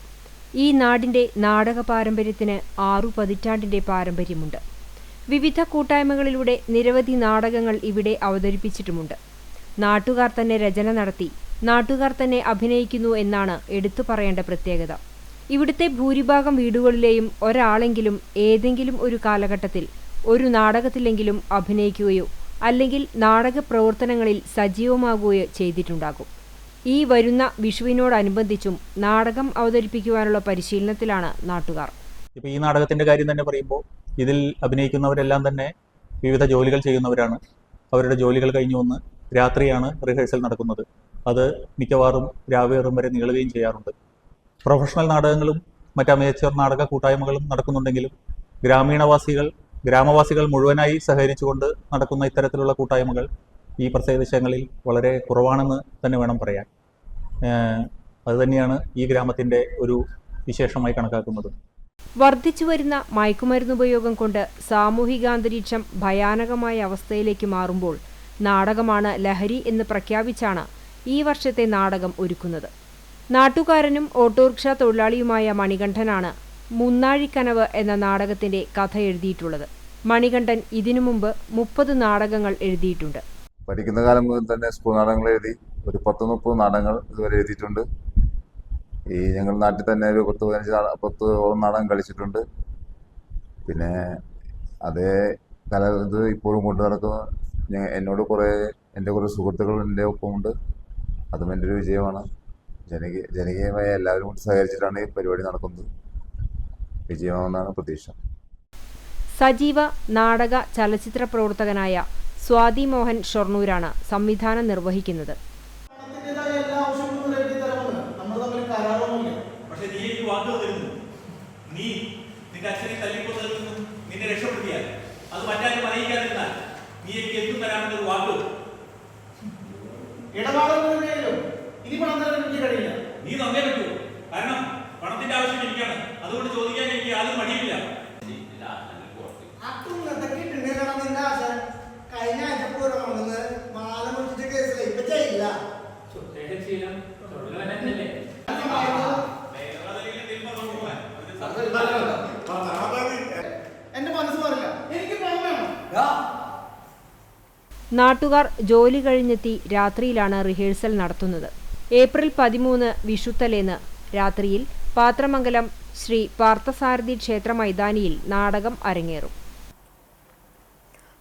ഈ നാടിന്റെ നാടക പാരമ്പര്യത്തിന് 6 പതിറ്റാണ്ടിന്റെ പാരമ്പര്യമുണ്ട്. വിവിധ കൂട്ടായ്മകളിലൂടെ നിരവധി നാടകങ്ങൾ ഇവിടെ അവതരിപ്പിച്ചിട്ടുമുണ്ട്. നാട്ടുകാർ തന്നെ രചന നടത്തി നാട്ടുകാർ തന്നെ അഭിനയിക്കുന്നു എന്നാണ് എടുത്തു പറയേണ്ട പ്രത്യേകത. ഇവിടുത്തെ ഭൂരിഭാഗം വീടുകളിലെയും ഒരാളെങ്കിലും ഏതെങ്കിലും ഒരു കാലഘട്ടത്തിൽ ഒരു നാടകത്തിലെങ്കിലും അഭിനയിക്കുകയോ അല്ലെങ്കിൽ നാടക പ്രവർത്തനങ്ങളിൽ സജീവമാകുകയോ ചെയ്തിട്ടുണ്ടാകും. ഈ വരുന്ന വിഷുവിനോടനുബന്ധിച്ചും നാടകം അവതരിപ്പിക്കുവാനുള്ള പരിശീലനത്തിലാണ് നാട്ടുകാർ. ഇപ്പോൾ ഈ നാടകത്തിൻ്റെ കാര്യം തന്നെ പറയുമ്പോൾ ഇതിൽ അഭിനയിക്കുന്നവരെല്ലാം തന്നെ വിവിധ ജോലികൾ ചെയ്യുന്നവരാണ്. അവരുടെ ജോലികൾ കഴിഞ്ഞു വന്ന് രാത്രിയാണ് റിഹേഴ്സൽ നടക്കുന്നത്. അത് മിക്കവാറും രാവേറും വരെ നീളുകയും ചെയ്യാറുണ്ട്. പ്രൊഫഷണൽ നാടകങ്ങളും മറ്റ് അമേച്ചർ നാടക കൂട്ടായ്മകളും നടക്കുന്നുണ്ടെങ്കിലും ഗ്രാമവാസികൾ മുഴുവനായി സഹകരിച്ചുകൊണ്ട് നടക്കുന്ന ഇത്തരത്തിലുള്ള കൂട്ടായ്മകൾ ഈ പ്രദേശങ്ങളിൽ വളരെ കുറവാണെന്ന് തന്നെ വേണം പറയാൻ. അതുതന്നെയാണ് ഈ ഗ്രാമത്തിൻ്റെ ഒരു വിശേഷമായി കണക്കാക്കുന്നത്. വർദ്ധിച്ചുവരുന്ന മയക്കുമരുന്നുപയോഗം കൊണ്ട് സാമൂഹികാന്തരീക്ഷം ഭയാനകമായ അവസ്ഥയിലേക്ക് മാറുമ്പോൾ നാടകമാണ് ലഹരി എന്ന് പ്രഖ്യാപിച്ചാണ് ഈ വർഷത്തെ നാടകം ഒരുക്കുന്നത്. നാട്ടുകാരനും ഓട്ടോറിക്ഷ തൊഴിലാളിയുമായ മണികണ്ഠനാണ് മുന്നാഴിക്കനവ് എന്ന നാടകത്തിന്റെ കഥ എഴുതിയിട്ടുള്ളത്. മണികണ്ഠൻ ഇതിനു മുമ്പ് 30 നാടകങ്ങൾ എഴുതിയിട്ടുണ്ട്. പഠിക്കുന്ന കാലം മുതൽ തന്നെ സ്കൂൾ നാടകങ്ങൾ എഴുതി ഒരു 10-30 നാടകങ്ങൾ ഇതുവരെ എഴുതിയിട്ടുണ്ട്. ഈ ഞങ്ങൾ നാട്ടിൽ തന്നെ ഒരു 10-15 നാടകം കളിച്ചിട്ടുണ്ട്. പിന്നെ അതേ ഇത് ഇപ്പോഴും കൊണ്ടു നടക്കുന്ന എന്നോട് എൻ്റെ കുറേ സുഹൃത്തുക്കൾ എൻ്റെ ഒപ്പമുണ്ട്. അതും എൻ്റെ ഒരു വിജയമാണ്. ജനകീയമായ എല്ലാവരും കൂടി സഹകരിച്ചിട്ടാണ് ഈ പരിപാടി നടക്കുന്നത്. വിജയമാണെന്നാണ് പ്രതീക്ഷ. സജീവ നാടക ചലച്ചിത്ര പ്രവർത്തകനായ സ്വാതി മോഹൻ ഷൊർണൂരാണ് സംവിധാനം നിർവഹിക്കുന്നത്. നീ തന്നേ പറ്റൂ. കാരണം പണത്തിന്റെ ആവശ്യം എനിക്കാണ്. അതുകൊണ്ട് ചോദിക്കാൻ എനിക്ക് യാതൊരു മടിയില്ല. നാട്ടുകാർ ജോലി കഴിഞ്ഞെത്തി രാത്രിയിലാണ് റിഹേഴ്സൽ നടത്തുന്നത്. ഏപ്രിൽ 13 വിഷുത്തലേന്ന് രാത്രിയിൽ പാത്രമംഗലം ശ്രീ പാർത്ഥസാരഥി ക്ഷേത്ര മൈതാനിയിൽ നാടകം അരങ്ങേറും.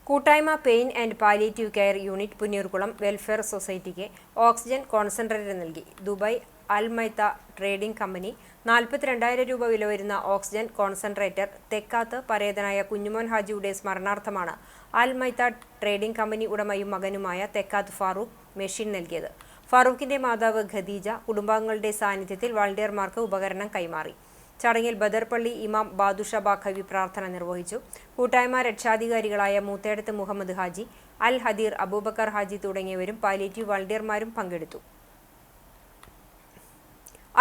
കൂട്ടായ്മ pain and palliative care unit Punnoorkulam welfare സൊസൈറ്റിക്ക് ഓക്സിജൻ കോൺസെൻട്രേറ്റർ നൽകി. ദുബായ് അൽമൈത്ത ട്രേഡിംഗ് കമ്പനി 42,000 രൂപ വില വരുന്ന ഓക്സിജൻ കോൺസെൻട്രേറ്റർ തെക്കാത്ത് പരേതനായ കുഞ്ഞുമോൻ ഹാജിയുടെ സ്മരണാർത്ഥമാണ് അൽമൈത്ത ട്രേഡിംഗ് കമ്പനി ഉടമയും മകനുമായ തെക്കാത്ത് ഫാറൂഖ് മെഷീൻ നൽകിയത്. ഫാറൂഖിന്റെ മാതാവ് ഖദീജ കുടുംബാംഗങ്ങളുടെ സാന്നിധ്യത്തിൽ വളണ്ടിയർമാർക്ക് ഉപകരണം കൈമാറി. ചടങ്ങിൽ ബദർപള്ളി ഇമാം ബാദുഷ ബാഖവി പ്രാർത്ഥന നിർവഹിച്ചു. കൂട്ടായ്മ രക്ഷാധികാരികളായ മൂത്തേടത്ത് മുഹമ്മദ് ഹാജി, അൽ ഹദീർ അബൂബക്കർ ഹാജി തുടങ്ങിയവരും പാലിയേറ്റീവ് വളണ്ടിയർമാരും പങ്കെടുത്തു.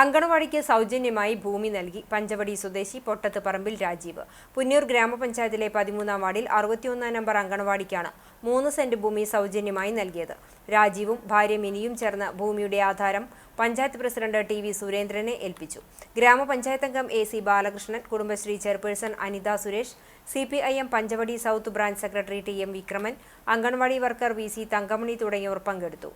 അങ്കണവാടിക്ക് സൗജന്യമായി ഭൂമി നൽകി പഞ്ചവടി സ്വദേശി പൊട്ടത്ത് പറമ്പിൽ രാജീവ്. പുന്നൂർ ഗ്രാമപഞ്ചായത്തിലെ 13-ാം വാർഡിൽ 61 നമ്പർ അങ്കണവാടിക്കാണ് 3 സെന്റ് ഭൂമി സൗജന്യമായി നൽകിയത്. രാജീവും ഭാര്യ മിനിയും ചേർന്ന് ഭൂമിയുടെ ആധാരം പഞ്ചായത്ത് പ്രസിഡന്റ് ടി വി സുരേന്ദ്രനെ ഏൽപ്പിച്ചു. ഗ്രാമപഞ്ചായത്ത് അംഗം A C Balakrishnan, Kudumbashree chairperson Anitha Suresh, CPIM Panchavadi south branch secretary T M Vikraman, anganwadi worker V C Thankamani തുടങ്ങിയവർ പങ്കെടുത്തു.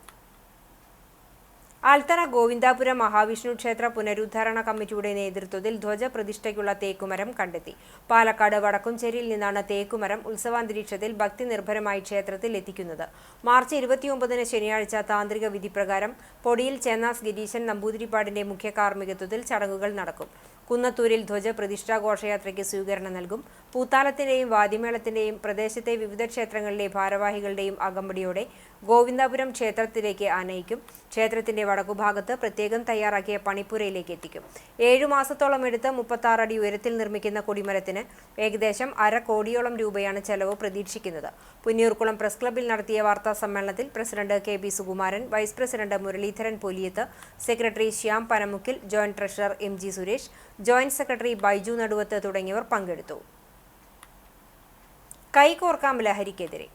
ആൽത്തറ ഗോവിന്ദാപുരം മഹാവിഷ്ണു ക്ഷേത്ര പുനരുദ്ധാരണ കമ്മിറ്റിയുടെ നേതൃത്വത്തിൽ ധ്വജപ്രതിഷ്ഠയ്ക്കുള്ള തേക്കുമരം കണ്ടെത്തി. പാലക്കാട് വടക്കുംചേരിയിൽ നിന്നാണ് തേക്കുമരം ഉത്സവാന്തരീക്ഷത്തിൽ ഭക്തി നിർഭരമായി ക്ഷേത്രത്തിൽ എത്തിക്കുന്നത്. മാർച്ച് 29 ശനിയാഴ്ച താന്ത്രിക വിധിപ്രകാരം പൊടിയിൽ ചേന്നാസ് ഗിരീശൻ നമ്പൂതിരിപ്പാടിന്റെ മുഖ്യ കാർമ്മികത്വത്തിൽ ചടങ്ങുകൾ നടക്കും. കുന്നത്തൂരിൽ ധ്വജപ്രതിഷ്ഠാ ഘോഷയാത്രയ്ക്ക് സ്വീകരണം നൽകും. പൂത്താലത്തിന്റെയും വാദ്യമേളത്തിന്റെയും പ്രദേശത്തെ വിവിധ ക്ഷേത്രങ്ങളിലെ ഭാരവാഹികളുടെയും അകമ്പടിയോടെ ഗോവിന്ദാപുരം ക്ഷേത്രത്തിലേക്ക് ആനയിക്കും. ക്ഷേത്രത്തിന്റെ വടക്കുഭാഗത്ത് പ്രത്യേകം തയ്യാറാക്കിയ പണിപ്പുരയിലേക്ക് എത്തിക്കും. 7 മാസത്തോളം എടുത്ത് 36 അടി ഉയരത്തിൽ നിർമ്മിക്കുന്ന കൊടിമരത്തിന് ഏകദേശം 1/2 കോടിയോളം രൂപയാണ് ചെലവ് പ്രതീക്ഷിക്കുന്നത്. പുന്നൂർകുളം പ്രസ് ക്ലബ്ബിൽ നടത്തിയ വാർത്താ സമ്മേളനത്തിൽ president KP Sukumaran, vice president Muraleedharan Poliyath, secretary Shyam Panamukkil, joint treasurer MG Suresh, joint secretary Baiju Naduvath തുടങ്ങിയവർ പങ്കെടുത്തു. കൈകോർക്കാം ലഹരിക്കെതിരെ.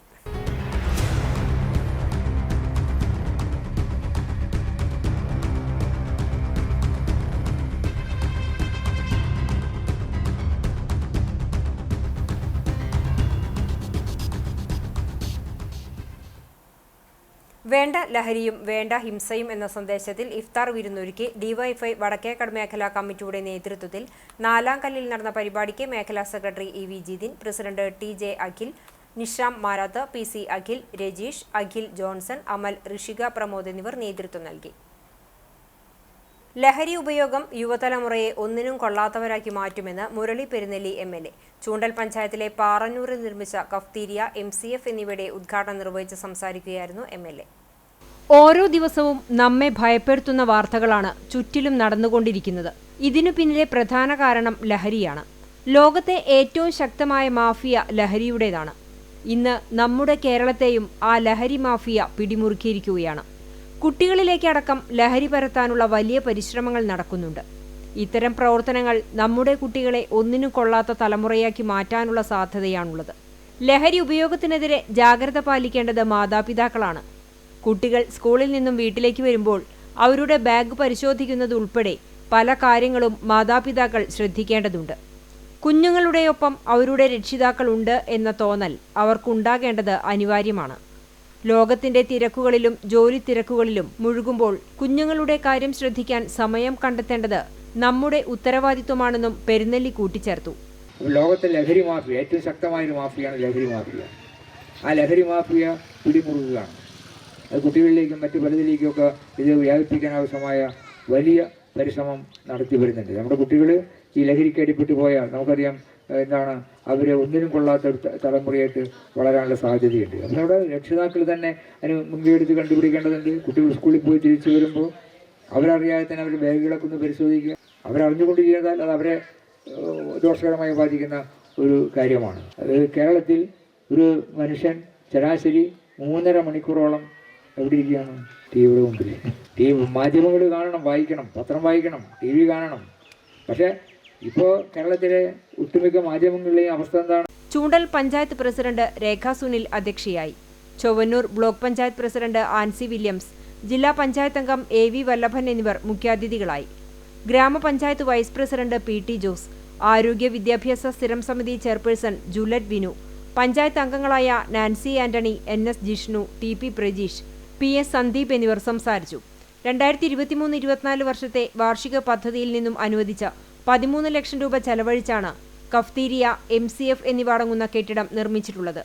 വേണ്ട ലഹരിയും വേണ്ട ഹിംസയും എന്ന സന്ദേശത്തിൽ ഇഫ്താർ വിരുന്നൊരുക്കി ഡിവൈഎഫ്ഐ വടക്കേക്കട മേഖലാ കമ്മിറ്റിയുടെ നേതൃത്വത്തിൽ നാലാംകല്ലിൽ നടന്ന പരിപാടിക്ക് മേഖലാ secretary E V. Jithin, president T J. Akhil, Nisham Marath, P C. Akhil, Rajeesh, Akhil Johnson, Amal, Rishika Pramod എന്നിവർ നേതൃത്വം നൽകി. ലഹരി ഉപയോഗം യുവതലമുറയെ ഒന്നിനും കൊള്ളാത്തവരാക്കി മാറ്റുമെന്ന് മുരളി പെരുന്നെല്ലി എം.എൽ.എ. ചൂണ്ടൽ പഞ്ചായത്തിലെ പാറന്നൂരിൽ നിർമ്മിച്ച കഫ്തീരിയ, MCF എന്നിവയുടെ ഉദ്ഘാടനം നിർവഹിച്ച് സംസാരിക്കുകയായിരുന്നു എം.എൽ.എ. ഓരോ ദിവസവും നമ്മെ ഭയപ്പെടുത്തുന്ന വാർത്തകളാണ് ചുറ്റിലും നടന്നുകൊണ്ടിരിക്കുന്നത്. ഇതിനു പിന്നിലെ പ്രധാന കാരണം ലഹരിയാണ്. ലോകത്തെ ഏറ്റവും ശക്തമായ മാഫിയ ലഹരിയുടേതാണ്. ഇന്ന് നമ്മുടെ കേരളത്തെയും ആ ലഹരി മാഫിയ പിടിമുറുക്കിയിരിക്കുകയാണ്. കുട്ടികളിലേക്കടക്കം ലഹരി പരത്താനുള്ള വലിയ പരിശ്രമങ്ങൾ നടക്കുന്നുണ്ട്. ഇത്തരം പ്രവർത്തനങ്ങൾ നമ്മുടെ കുട്ടികളെ ഒന്നിനും കൊള്ളാത്ത തലമുറയാക്കി മാറ്റാനുള്ള സാധ്യതയാണുള്ളത്. ലഹരി ഉപയോഗത്തിനെതിരെ ജാഗ്രത പാലിക്കേണ്ടത് മാതാപിതാക്കളാണ്. കുട്ടികൾ സ്കൂളിൽ നിന്നും വീട്ടിലേക്ക് വരുമ്പോൾ അവരുടെ ബാഗ് പരിശോധിക്കുന്നതുൾപ്പെടെ പല കാര്യങ്ങളും മാതാപിതാക്കൾ ശ്രദ്ധിക്കേണ്ടതുണ്ട്. കുഞ്ഞുങ്ങളുടെയൊപ്പം അവരുടെ രക്ഷിതാക്കളുണ്ട് എന്ന തോന്നൽ അവർക്കുണ്ടാകേണ്ടത് അനിവാര്യമാണ്. ലോകത്തിന്റെ തിരക്കുകളിലും ജോലി തിരക്കുകളിലും മുഴുകുമ്പോൾ കുഞ്ഞുങ്ങളുടെ കാര്യം ശ്രദ്ധിക്കാൻ സമയം കണ്ടെത്തേണ്ടത് നമ്മുടെ ഉത്തരവാദിത്വമാണെന്നും പെരുന്നെല്ലി കൂട്ടിച്ചേർത്തു. ലോകത്തെ ലഹരി മാഫിയ ഏറ്റവും ശക്തമായൊരു മാഫിയാണ് ലഹരി മാഫിയ. ആ ലഹരി മാഫിയ പിടിമുറുകയാണ്. അത് കുട്ടികളിലേക്കും മറ്റു പലതിലേക്കുമൊക്കെ ഇത് വ്യാപിപ്പിക്കാൻ ആവശ്യമായ വലിയ പരിശ്രമം നടത്തി വരുന്നുണ്ട്. നമ്മുടെ കുട്ടികൾ ഈ ലഹരിക്ക് അടിപ്പെട്ടു പോയാൽ നമുക്കറിയാം അവരെ ഒന്നിനും കൊള്ളാത്ത തലമുറയായിട്ട് വളരാനുള്ള സാധ്യതയുണ്ട്. നമ്മുടെ രക്ഷിതാക്കൾ തന്നെ അതിന് മുൻകൈയെടുത്ത് കണ്ടുപിടിക്കേണ്ടതുണ്ട്. കുട്ടികൾ സ്കൂളിൽ പോയി തിരിച്ചു വരുമ്പോൾ അവരറിയാതെ തന്നെ അവരുടെ ബാഗുകളൊക്കെ ഒന്ന് പരിശോധിക്കുക. അവരറിഞ്ഞുകൊണ്ട് ചെയ്താൽ അത് അവരെ ദോഷകരമായി ബാധിക്കുന്ന ഒരു കാര്യമാണ്. അത് കേരളത്തിൽ ഒരു മനുഷ്യൻ ശരാശരി 3.5 മണിക്കൂറോളം എവിടെ ഇരിക്കുകയാണ്? ടിവിയുടെ മുമ്പിൽ. മാധ്യമങ്ങൾ കാണണം, വായിക്കണം, പത്രം വായിക്കണം, TV കാണണം. പക്ഷേ ഇപ്പോൾ കേരളത്തിലെ ഒട്ടുമിക്ക മാധ്യമങ്ങളിലെയും അവസ്ഥ എന്താണ്? ചൂണ്ടൽ പഞ്ചായത്ത് പ്രസിഡന്റ് രേഖ സുനിൽ അധ്യക്ഷയായി. Chowannur block panchayat president Ancy Williams, ജില്ലാ പഞ്ചായത്ത് അംഗം A.V. വല്ലഭൻ എന്നിവർ മുഖ്യാതിഥികളായി. ഗ്രാമപഞ്ചായത്ത് വൈസ് പ്രസിഡന്റ് P.T. ജോസ്, ആരോഗ്യ വിദ്യാഭ്യാസ സ്ഥിരം സമിതി ചെയർപേഴ്സൺ ജൂലറ്റ് വിനു, പഞ്ചായത്ത് അംഗങ്ങളായ Nancy Antony, N.S. Jishnu, T.P. Prajeesh, P.S. Sandeep എന്നിവർ സംസാരിച്ചു. 2023-24 വർഷത്തെ വാർഷിക പദ്ധതിയിൽ നിന്നും അനുവദിച്ച 13 ലക്ഷം രൂപ ചെലവഴിച്ചാണ് കഫ്തീരിയ, MCF എന്നിവ അടങ്ങുന്ന കെട്ടിടം നിർമ്മിച്ചിട്ടുള്ളത്.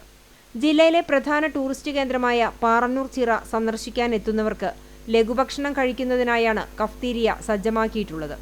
ജില്ലയിലെ പ്രധാന ടൂറിസ്റ്റ് കേന്ദ്രമായ പാറന്നൂർ ചിറ സന്ദർശിക്കാനെത്തുന്നവർക്ക് ലഘുഭക്ഷണം കഴിക്കുന്നതിനായാണ് കഫ്തീരിയ സജ്ജമാക്കിയിട്ടുള്ളത്.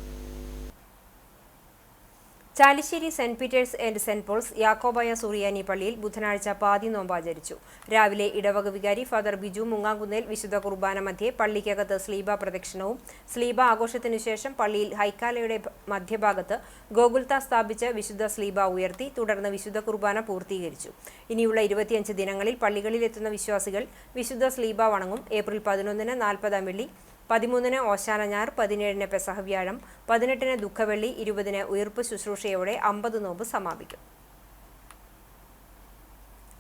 Chalissery saint Peter's and saint Paul's യാക്കോബായ സുറിയാനി പള്ളിയിൽ ബുധനാഴ്ച പാതി നോമ്പ് ആചരിച്ചു. രാവിലെ ഇടവക വികാരി ഫാദർ ബിജു മുങ്ങാങ്കുന്നേൽ വിശുദ്ധ കുർബാന മധ്യേ പള്ളിക്കകത്ത് സ്ലീബ പ്രദക്ഷിണവും സ്ലീബ ആഘോഷത്തിനുശേഷം പള്ളിയിൽ ഹൈക്കാലയുടെ മധ്യഭാഗത്ത് ഗോകുൽത്ത സ്ഥാപിച്ച് വിശുദ്ധ സ്ലീബ ഉയർത്തി. തുടർന്ന് വിശുദ്ധ കുർബാന പൂർത്തീകരിച്ചു. ഇനിയുള്ള 25 ദിനങ്ങളിൽ പള്ളികളിലെത്തുന്ന വിശ്വാസികൾ വിശുദ്ധ സ്ലീബ വണങ്ങും. ഏപ്രിൽ 11-ന് 40-ാം വെള്ളി, 13-ന് ഓശാന ഞായർ, 17-ന് പെസഹ വ്യാഴം, 18-ന് ദുഃഖവെള്ളി, 20-ന് ഉയർപ്പ് ശുശ്രൂഷയോടെ 50 നോമ്പ് സമാപിക്കും.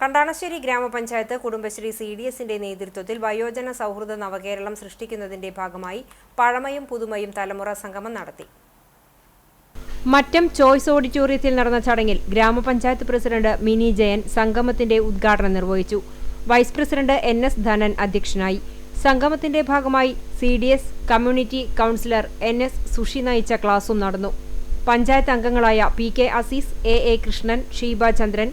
കണ്ടാണശ്ശേരി ഗ്രാമപഞ്ചായത്ത് കുടുംബശ്രീ CDSന്റെ നേതൃത്വത്തിൽ വയോജന സൗഹൃദ നവകേരളം സൃഷ്ടിക്കുന്നതിന്റെ ഭാഗമായി പഴമയും പുതുമയും തലമുറ സംഗമം നടത്തി. മറ്റം ചോയ്സ് ഓഡിറ്റോറിയത്തിൽ നടന്ന ചടങ്ങിൽ ഗ്രാമപഞ്ചായത്ത് പ്രസിഡന്റ് മിനി ജയൻ സംഗമത്തിന്റെ ഉദ്ഘാടനം നിർവഹിച്ചു. Vice president N.S. ധനൻ അധ്യക്ഷനായി. സംഗമത്തിന്റെ ഭാഗമായി CDS community councillor N.S. Sushi നയിച്ച ക്ലാസും നടന്നു. പഞ്ചായത്ത് അംഗങ്ങളായ P.K. Azeez, A.A. Krishnan, Sheeba Chandran,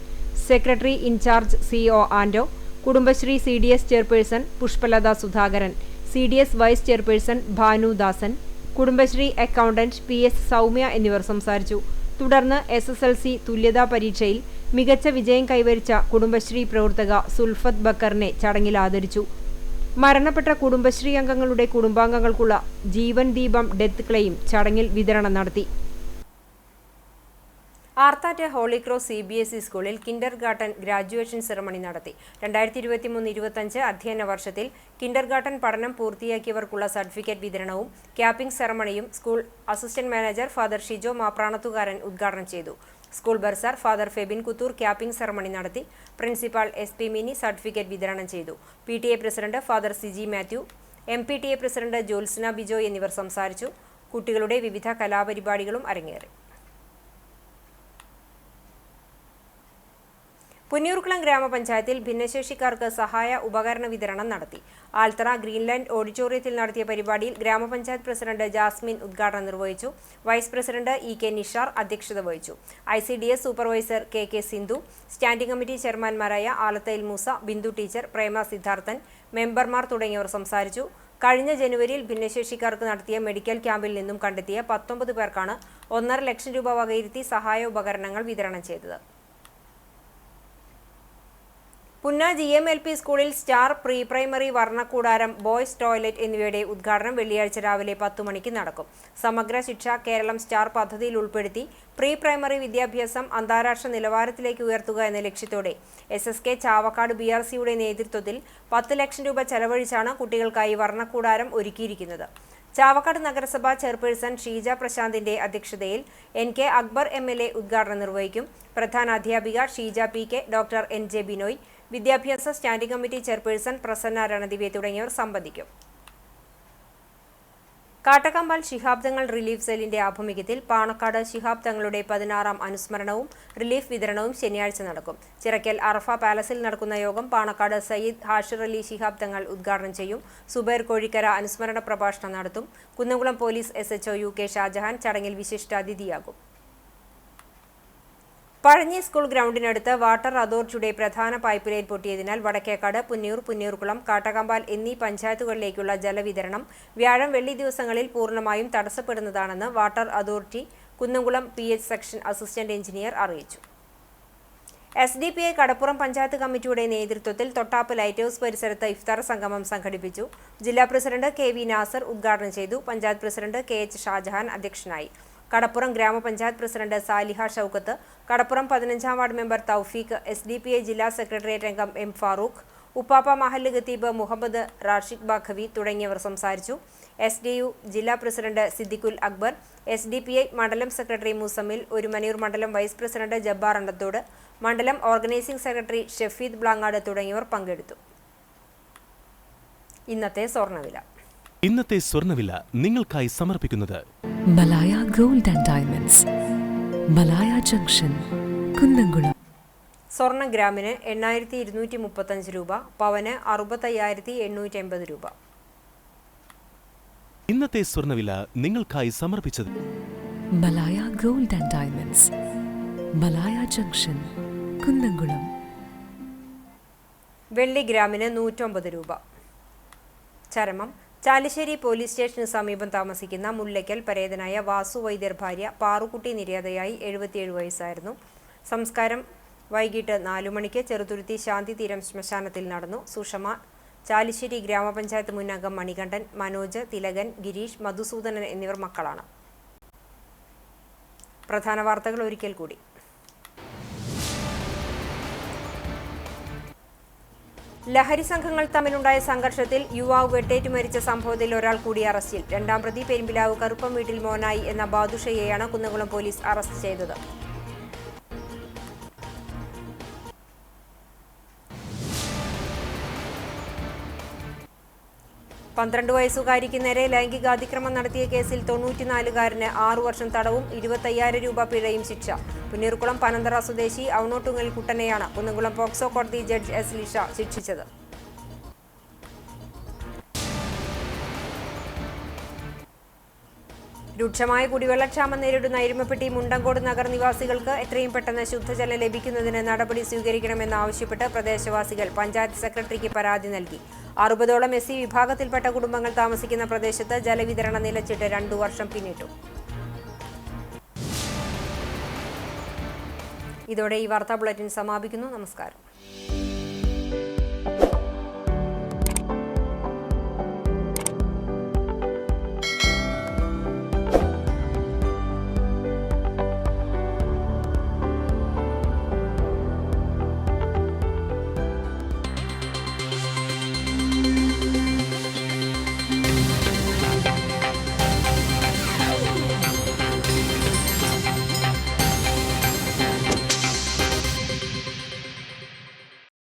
secretary incharge C.O. Ando, Kudumbashree CDS chairperson Pushpalatha Sudhakaran, CDS vice chairperson Bhanu Dasan, Kudumbashree accountant P.S. Soumya എന്നിവർ സംസാരിച്ചു. തുടർന്ന് SSLC തുല്യതാ പരീക്ഷയിൽ മികച്ച വിജയം കൈവരിച്ച കുടുംബശ്രീ പ്രവർത്തക സുൽഫത്ത് ബക്കറിനെ ചടങ്ങിൽ ആദരിച്ചു. മരണപ്പെട്ട കുടുംബശ്രീ അംഗങ്ങളുടെ കുടുംബാംഗങ്ങൾക്കുള്ള ജീവൻ ദീപം ഡെത്ത് ക്ലെയിം ചടങ്ങിൽ വിതരണം നടത്തി. ആർത്താറ്റ് ഹോളി ക്രോസ് CBSE സ്കൂളിൽ കിൻഡർ ഗാർട്ടൻ ഗ്രാജുവേഷൻ സെറമണി നടത്തി. 2023-25 അധ്യയന വർഷത്തിൽ കിൻഡർ ഗാർട്ടൻ പഠനം പൂർത്തിയാക്കിയവർക്കുള്ള സർട്ടിഫിക്കറ്റ് വിതരണവും ക്യാപ്പിംഗ് സെറമണിയും school assistant manager father Shijo Mapranathukaran ഉദ്ഘാടനം ചെയ്തു. School bursar father Febin Kuthur capping ceremony നടത്തി. പ്രിൻസിപ്പാൾ SP മിനി സർട്ടിഫിക്കറ്റ് വിതരണം ചെയ്തു. PTA president father Siji Mathew, MPTA president Jyotsna Bijoy എന്നിവർ സംസാരിച്ചു. കുട്ടികളുടെ വിവിധ കലാപരിപാടികളും അരങ്ങേറി. പുന്നയൂർക്കുളം ഗ്രാമപഞ്ചായത്തിൽ ഭിന്നശേഷിക്കാർക്ക് സഹായ ഉപകരണ വിതരണം നടത്തി. ആൽത്തറ ഗ്രീൻലാൻഡ് ഓഡിറ്റോറിയത്തിൽ നടത്തിയ പരിപാടിയിൽ ഗ്രാമപഞ്ചായത്ത് പ്രസിഡന്റ് ജാസ്മിൻ ഉദ്ഘാടനം നിർവഹിച്ചു. വൈസ് പ്രസിഡന്റ് EK നിഷാർ അധ്യക്ഷത വഹിച്ചു. ICDS supervisor KK Sindhu, standing committee ചെയർമാൻമാരായ ആലത്തയിൽ മൂസ, ബിന്ദു ടീച്ചർ, പ്രേമ സിദ്ധാർത്ഥൻ, മെമ്പർമാർ തുടങ്ങിയവർ സംസാരിച്ചു. കഴിഞ്ഞ ജനുവരിയിൽ ഭിന്നശേഷിക്കാർക്ക് നടത്തിയ മെഡിക്കൽ ക്യാമ്പിൽ നിന്നും കണ്ടെത്തിയ 19 പേർക്കാണ് 1.5 ലക്ഷം രൂപ വകയിരുത്തി സഹായ ഉപകരണങ്ങൾ വിതരണം ചെയ്തത്. പുന്ന GMLP സ്കൂളിൽ സ്റ്റാർ പ്രീ പ്രൈമറി വർണ്ണക്കൂടാരം, ബോയ്സ് ടോയ്ലറ്റ് എന്നിവയുടെ ഉദ്ഘാടനം വെള്ളിയാഴ്ച രാവിലെ 10 മണിക്ക് നടക്കും. സമഗ്ര ശിക്ഷ കേരളം സ്റ്റാർ പദ്ധതിയിൽ ഉൾപ്പെടുത്തി പ്രീ പ്രൈമറി വിദ്യാഭ്യാസം അന്താരാഷ്ട്ര നിലവാരത്തിലേക്ക് ഉയർത്തുക എന്ന ലക്ഷ്യത്തോടെ SSK ചാവക്കാട് BRCയുടെ നേതൃത്വത്തിൽ 10 ലക്ഷം രൂപ ചെലവഴിച്ചാണ് കുട്ടികൾക്കായി വർണ്ണക്കൂടാരം ഒരുക്കിയിരിക്കുന്നത്. ചാവക്കാട് നഗരസഭാ ചെയർപേഴ്സൺ ഷീജ പ്രശാന്തിന്റെ അധ്യക്ഷതയിൽ NK അക്ബർ MLA ഉദ്ഘാടനം നിർവഹിക്കും. പ്രധാന അധ്യാപിക Sheeja PK, doctor NJ Binoy, വിദ്യാഭ്യാസ standing committee chairperson Prasanna Ranadive തുടങ്ങിയവർ സംബന്ധിക്കും. കാട്ടകമ്പാൽ ശിഹാബ് തങ്ങൾ റിലീഫ് സെല്ലിന്റെ ആഭിമുഖ്യത്തിൽ പാണക്കാട് ശിഹാബ് തങ്ങളുടെ 16ാം അനുസ്മരണവും റിലീഫ് വിതരണവും ശനിയാഴ്ച നടക്കും. ചിറക്കൽ അറഫ പാലസിൽ നടക്കുന്ന യോഗം പാണക്കാട് സയ്യിദ് ഹാഷിർ അലി ശിഹാബ് തങ്ങൾ ഉദ്ഘാടനം ചെയ്യും. സുബൈർ കോഴിക്കര അനുസ്മരണ പ്രഭാഷണം നടത്തും. Kunnamkulam police SHO UK Shajahan ചടങ്ങിൽ വിശിഷ്ടാതിഥിയാകും. പഴഞ്ഞി സ്കൂൾ ഗ്രൗണ്ടിനടുത്ത് വാട്ടർ അതോറിറ്റിയുടെ പ്രധാന പൈപ്പ് ലൈൻ പൊട്ടിയതിനാൽ വടക്കേക്കാട്, പുന്നയൂർ, പുന്നയൂർക്കുളം, കാട്ടകമ്പാൽ എന്നീ പഞ്ചായത്തുകളിലേക്കുള്ള ജലവിതരണം വ്യാഴം, വെള്ളി ദിവസങ്ങളിൽ പൂർണ്ണമായും തടസ്സപ്പെടുന്നതാണെന്ന് water authority Kunnamkulam PH section assistant engineer അറിയിച്ചു. SDPI കടപ്പുറം പഞ്ചായത്ത് കമ്മിറ്റിയുടെ നേതൃത്വത്തിൽ തൊട്ടാപ്പ് ലൈറ്റ് ഹൌസ് പരിസരത്ത് ഇഫ്താർ സംഗമം സംഘടിപ്പിച്ചു. ജില്ലാ പ്രസിഡന്റ് KV നാസർ ഉദ്ഘാടനം ചെയ്തു. പഞ്ചായത്ത് പ്രസിഡന്റ് KH ഷാജഹാൻ അധ്യക്ഷനായി. കടപ്പുറം ഗ്രാമപഞ്ചായത്ത് പ്രസിഡന്റ് സാലിഹ ഷൗക്കത്ത്, കടപ്പുറം 15ാം വാർഡ് മെമ്പർ തൗഫീഖ്, SDPI ജില്ലാ സെക്രട്ടേറിയറ്റ് അംഗം M ഫാറൂഖ്, ഉപ്പാപ്പ മഹല്ല് ഖത്തീബ് മുഹമ്മദ് റാഷിദ് ബാഖവി തുടങ്ങിയവർ സംസാരിച്ചു. SDU ജില്ലാ പ്രസിഡന്റ് സിദ്ദിഖുൽ അക്ബർ, SDPI മണ്ഡലം സെക്രട്ടറി മുസമ്മിൽ, ഒരുമനയൂർ മണ്ഡലം വൈസ് പ്രസിഡന്റ് ജബ്ബാർ അണ്ടത്തോട്, മണ്ഡലം ഓർഗനൈസിംഗ് സെക്രട്ടറി ഷഫീദ് ബ്ലാങ്ങാട് തുടങ്ങിയവർ പങ്കെടുത്തു. ഇന്നത്തെ സ്വർണ്ണവില നിങ്ങൾക്കായി സമർപ്പിക്കുന്നത് Malaya gold and diamonds, Malaya junction, Kunnamkulam. സ്വർണ്ണ ഗ്രാമിന് 8,235 രൂപ, പവന് 65,880 രൂപ. ഇന്നത്തെ സ്വർണ്ണവില നിങ്ങൾക്കായി സമർപ്പിച്ചത് Malaya gold and diamonds, Malaya junction, Kunnamkulam. വെള്ളി ഗ്രാമിന് 109 രൂപ. ചരമം. ചാലിശ്ശേരി പോലീസ് സ്റ്റേഷന് സമീപം താമസിക്കുന്ന മുല്ലയ്ക്കൽ പരേതനായ വാസു വൈദ്യർ ഭാര്യ പാറുക്കുട്ടി നിര്യാതയായി 77 വയസ്സായിരുന്നു. സംസ്കാരം വൈകിട്ട് 4 മണിക്ക് ചെറുതുരുത്തി ശാന്തിതീരം ശ്മശാനത്തിൽ നടന്നു. സുഷമ ചാലിശ്ശേരി ഗ്രാമപഞ്ചായത്ത് മുൻ അംഗം മണികണ്ഠൻ, മനോജ്, തിലകൻ, ഗിരീഷ്, മധുസൂദനൻ എന്നിവർ മക്കളാണ്. പ്രധാന വാർത്തകൾ ഒരിക്കൽ കൂടി. ലഹരി സംഘങ്ങൾ തമ്മിലുണ്ടായ സംഘർഷത്തിൽ യുവാവ് വെട്ടേറ്റ് മരിച്ച സംഭവത്തിൽ ഒരാൾ കൂടി അറസ്റ്റിൽ. 2ാം പ്രതി പെരുമ്പിലാവ് കറുപ്പം വീട്ടിൽ മോനായി എന്ന ബാദുഷയെയാണ് കുന്നംകുളം പോലീസ് അറസ്റ്റ് ചെയ്തത്. പന്ത്രണ്ട് വയസ്സുകാരിക്ക് നേരെ ലൈംഗികാതിക്രമം നടത്തിയ കേസിൽ 94-കാരന് 6 വർഷം തടവും 25,000 രൂപ പിഴയും ശിക്ഷ. പുന്നയൂർക്കുളം പനന്തറ സ്വദേശി ഔണോട്ടുങ്ങൽ കുട്ടനെയാണ് കുന്നംകുളം പോക്സോ കോടതി ജഡ്ജ് S ലിഷ ശിക്ഷിച്ചത്. രൂക്ഷമായ കുടിവെള്ളക്ഷാമം നേരിടുന്ന എരുമപ്പെട്ടി മുണ്ടങ്കോട് നഗർ നിവാസികൾക്ക് എത്രയും പെട്ടെന്ന് ശുദ്ധജലം ലഭിക്കുന്നതിന് നടപടി സ്വീകരിക്കണമെന്നാവശ്യപ്പെട്ട് പ്രദേശവാസികൾ പഞ്ചായത്ത് സെക്രട്ടറിക്ക് പരാതി നൽകി. 60ഓളം SC വിഭാഗത്തിൽപ്പെട്ട കുടുംബങ്ങൾ താമസിക്കുന്ന പ്രദേശത്ത് ജലവിതരണം നിലച്ചിട്ട് 2 വർഷം പിന്നിട്ടു. ഇതോടെ ഈ വാർത്താ ബുള്ളറ്റിൻ സമാപിക്കുന്നു. നമസ്കാരം.